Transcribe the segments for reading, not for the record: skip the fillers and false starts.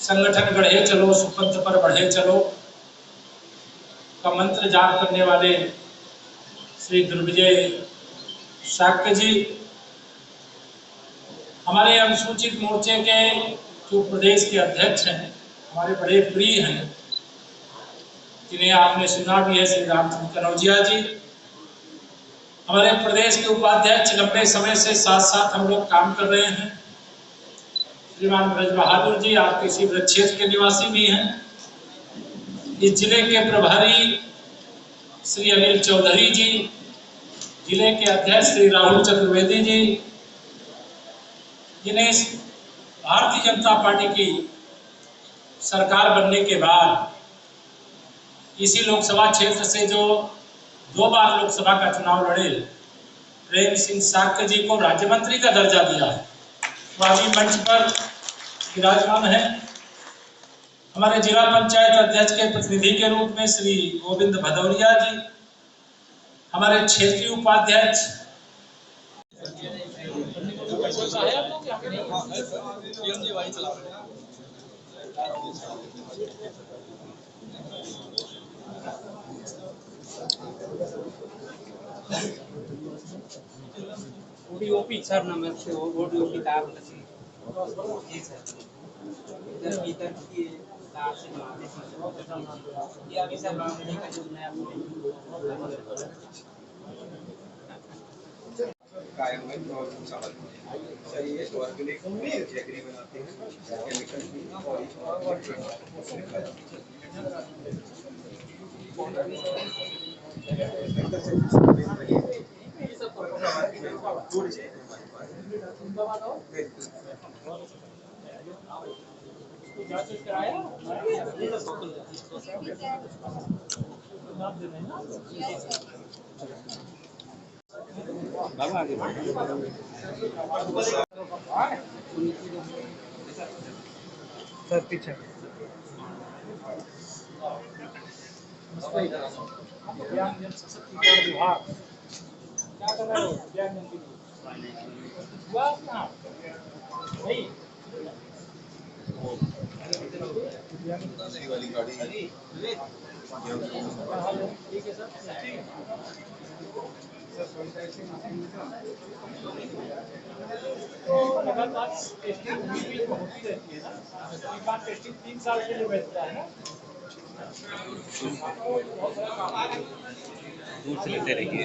संगठन गढ़े चलो सुपंथ पर बढ़े चलो का मंत्र जाप करने वाले श्री दुर्विजय शाक्य जी हमारे अनुसूचित मोर्चे के जो प्रदेश के अध्यक्ष हैं, हमारे बड़े प्रिय हैं, जिन्हें आपने सुना भी है, श्री रामचंद्र कनौजिया जी। हमारे प्रदेश के उपाध्यक्ष लंबे समय से साथ साथ हम लोग काम कर रहे हैं, श्रीमान ब्रज बहादुर जी, आपके इसी क्षेत्र के निवासी भी हैं। इस जिले के प्रभारी श्री अनिल चौधरी जी, जिले के अध्यक्ष श्री राहुल चतुर्वेदी जी, जिन्हें भारतीय जनता पार्टी की सरकार बनने के बाद इसी लोकसभा क्षेत्र से जो 2 बार लोकसभा का चुनाव लड़े प्रेम सिंह शाक्य जी को राज्य मंत्री का दर्जा दिया है, वो अभी मंच पर विराजमान है। हमारे जिला पंचायत अध्यक्ष के प्रतिनिधि के रूप में श्री गोविंद भदौरिया जी, हमारे क्षेत्रीय उपाध्यक्ष ओडीओपी सर नंबर से ओडीओपी तार जी सर इधर भीतर की तार से मारने ये अभी सर मामले का जो नया कायम में प्रॉब्लम समझ चाहिए ऑर्गेनिक जैगरी बनाते हैं केमिकल बाबा आगे सर पीछे सशक्तिकरण विभाग क्या कर रहे हो? वाली गाड़ी ठीक है सर। तो लगातार टेस्टिंग होती रहती है ना, एक बार टेस्टिंग 3 साल के लिए बैठता है ना, दूर से लेते रहिए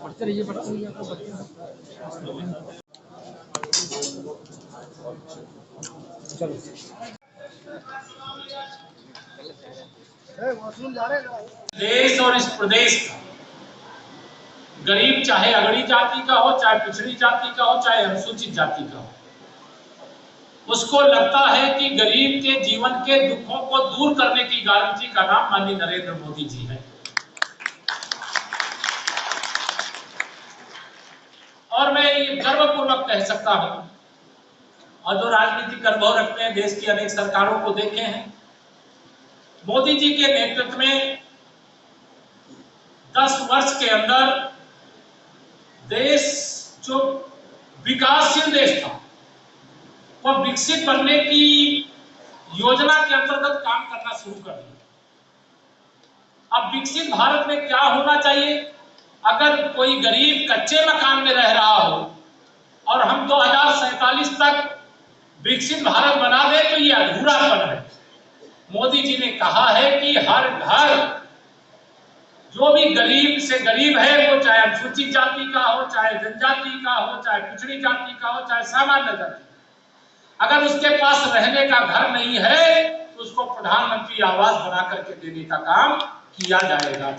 पढ़ते रहिए आपको चलो देश और इस प्रदेश का गरीब, चाहे अगड़ी जाति का हो, चाहे पिछड़ी जाति का हो, चाहे अनुसूचित जाति का हो, उसको लगता है कि गरीब के जीवन के दुखों को दूर करने की गारंटी का नाम माननीय नरेंद्र मोदी जी है। और मैं ये गर्वपूर्वक कह सकता हूं, और जो राजनीतिक अनुभव रखते हैं, देश की अनेक सरकारों को देखे हैं, मोदी जी के नेतृत्व में 10 वर्ष के अंदर देश जो विकासशील देश था, वह विकसित बनने की योजना के अंतर्गत काम करना शुरू कर दिया। अब विकसित भारत में क्या होना चाहिए? अगर कोई गरीब कच्चे मकान में रह रहा हो और हम 2047 तक विकसित भारत बना दे, तो ये अधूरापन है। मोदी जी ने कहा है कि हर घर, जो भी गरीब से गरीब है, वो चाहे अनुसूचित जाति का हो, चाहे जनजाति का हो, चाहे पिछड़ी जाति का हो, चाहे सामान्य जाति, अगर उसके पास रहने का घर नहीं है तो उसको प्रधानमंत्री आवास बना करके देने का काम किया जाएगा।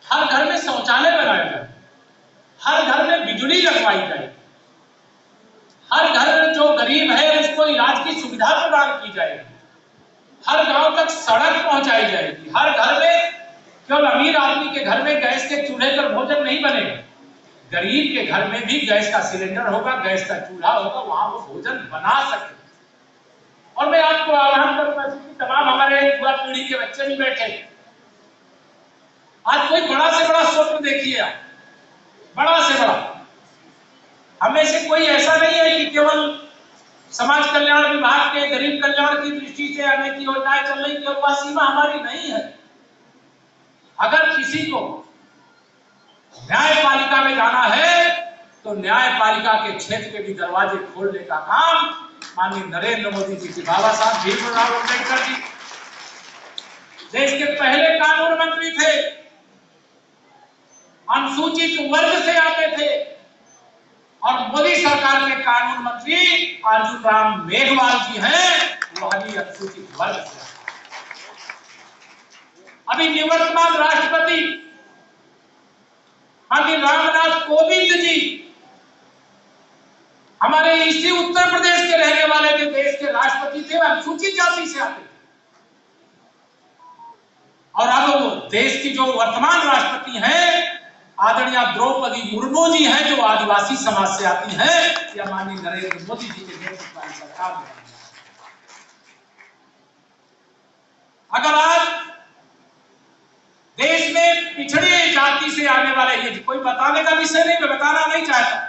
हर घर में शौचालय बनाया जाए, हर घर में बिजली लगवाई जाए, हर घर में जो गरीब है उसको इलाज की सुविधा प्रदान की जाएगी, हर गांव तक सड़क पहुंचाई जाएगी, हर घर में, केवल अमीर आदमी के घर में गैस के चूल्हे पर भोजन नहीं बनेगा, गरीब के घर में भी गैस का सिलेंडर होगा, गैस का चूल्हा होगा, वहां वो भोजन बना सके। और मैं आपको आह्वान करूंगा कि तमाम हमारे युवा पीढ़ी के बच्चे भी बैठे, आज कोई बड़ा से बड़ा स्वप्न देखिए आप, बड़ा से बड़ा। हमें से कोई ऐसा नहीं है कि केवल समाज कल्याण विभाग के गरीब कल्याण की दृष्टि से अनेक योजनाएं चल रही, केवल वह सीमा हमारी नहीं है। अगर किसी को न्यायपालिका में जाना है तो न्यायपालिका के क्षेत्र के भी दरवाजे खोलने का काम माननीय नरेंद्र मोदी जी की, बाबा साहब भीमराव अम्बेडकर जी देश के पहले कानून मंत्री थे, अनुसूचित वर्ग से आते थे, और मोदी सरकार के कानून मंत्री अर्जुन राम मेघवाल जी हैं, वो अभी अनुसूचित वर्ग से। अभी निवर्तमान राष्ट्रपति माननीय रामनाथ कोविंद जी हमारे इसी उत्तर प्रदेश के रहने वाले जो देश के राष्ट्रपति थे, अनुसूचित जाति से आते थे। और अब वो देश की जो वर्तमान राष्ट्रपति हैं आदरणीय द्रौपदी मुर्मू जी हैं, जो आदिवासी समाज से आती हैं, या माननीय नरेंद्र मोदी जी के नेतृत्व वाली सरकार में। अगर आज देश में पिछड़े जाति से आने वाले, ये कोई बताने का विषय नहीं, मैं बताना नहीं चाहता,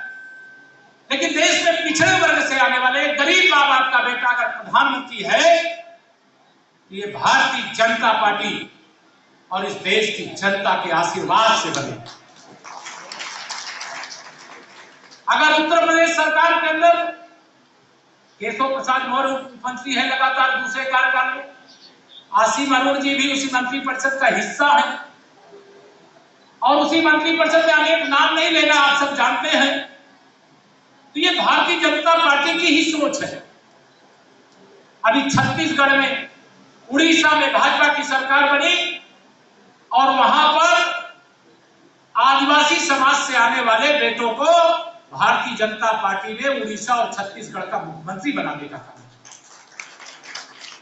लेकिन देश में पिछड़े वर्ग से आने वाले गरीब माँ बाप का बेटा अगर प्रधानमंत्री है, ये भारतीय जनता पार्टी और इस देश की जनता के आशीर्वाद से बने। अगर उत्तर प्रदेश सरकार के अंदर केशव प्रसाद मौर्य मुख्यमंत्री है लगातार दूसरे कार्यकाल में, आसिम अरुण जी भी उसी मंत्रिपरिषद का हिस्सा है, और उसी मंत्रिपरिषद में अनेक नाम नहीं लेना, आप सब जानते हैं, तो ये भारतीय जनता पार्टी की ही सोच है। अभी छत्तीसगढ़ में, उड़ीसा में भाजपा की सरकार बनी और वहां पर आदिवासी समाज से आने वाले बेटों को भारतीय जनता पार्टी ने उड़ीसा और छत्तीसगढ़ का मुख्यमंत्री बनाने का काम।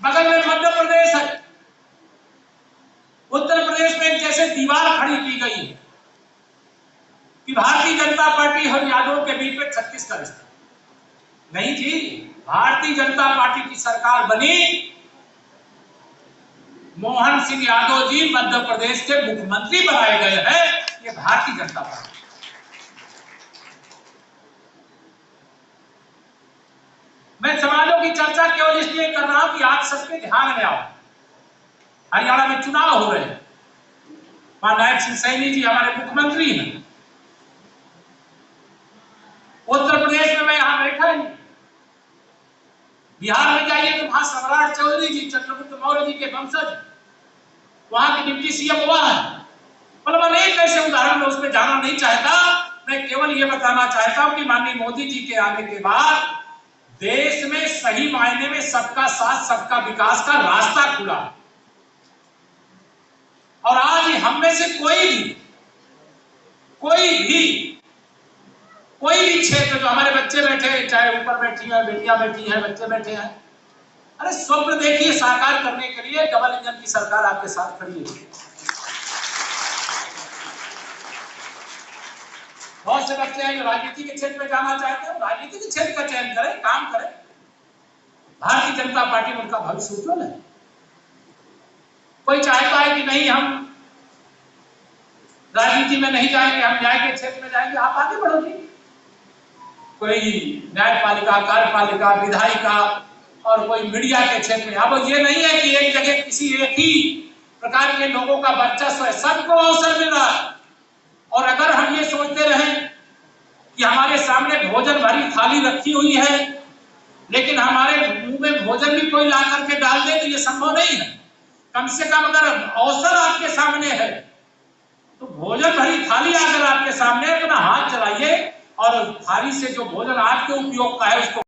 बगल में मध्य प्रदेश है, उत्तर प्रदेश में एक जैसे दीवार खड़ी की गई है कि भारतीय जनता पार्टी और यादवों के बीच में 36 का रिश्ता नहीं जी। भारतीय जनता पार्टी की सरकार बनी, मोहन सिंह यादव जी मध्य प्रदेश के मुख्यमंत्री बनाए गए हैं, ये भारतीय जनता पार्टी। मैं समाजों की चर्चा केवल इसलिए कर रहा हूं कि आप सबके ध्यान में आओ। हरियाणा में चुनाव हो रहे हैं, नायब सिंह सैनी जी हमारे मुख्यमंत्री हैं। उत्तर प्रदेश में मैं यहां बैठा हूं, बिहार में जाइए तो वहां सम्राट चौधरी जी, चंद्रगुप्त मौर्य जी के वंशज, वहां के डिप्टी सीएम हुआ है। मतलब अनेक ऐसे उदाहरण, मैं उसमें जाना नहीं चाहता, मैं केवल ये बताना चाहता हूं कि माननीय मोदी जी के आने के बाद देश में सही मायने में सबका साथ सबका विकास का रास्ता खुला। और आज हम में से कोई भी क्षेत्र, जो हमारे बच्चे बैठे हैं, चाहे ऊपर बैठी हैं, बेटियां बैठी हैं, बच्चे बैठे हैं, अरे स्वप्न देखिए साकार करने के लिए डबल इंजन की सरकार आपके साथ खड़ी है। बहुत से बच्चे हैं जो राजनीति के क्षेत्र में जाना चाहते हैं, राजनीति के क्षेत्र का चयन करें, काम करें। भारतीय जनता पार्टी में उनका भविष्य उज्ज्वल है। कोई चाहता है कि नहीं हम राजनीति में नहीं जाएंगे, हम न्याय के क्षेत्र में जाएंगे, आप आगे बढ़ो जी। कोई न्यायपालिका, कार्यपालिका, विधायिका और कोई मीडिया के क्षेत्र में। अब ये नहीं है कि एक जगह किसी एक ही प्रकार के लोगों का वर्चस्व है, सबको अवसर मिल रहा है। और अगर हम ये सोचते रहें कि हमारे सामने भोजन भरी थाली रखी हुई है, लेकिन हमारे मुंह में भोजन भी कोई ला करके डाल दे, तो ये संभव नहीं है। कम से कम अगर अवसर आपके सामने है तो भोजन भरी थाली अगर आपके सामने, अपना हाथ चलाइए और थाली से जो भोजन आपके उपयोग का है उसको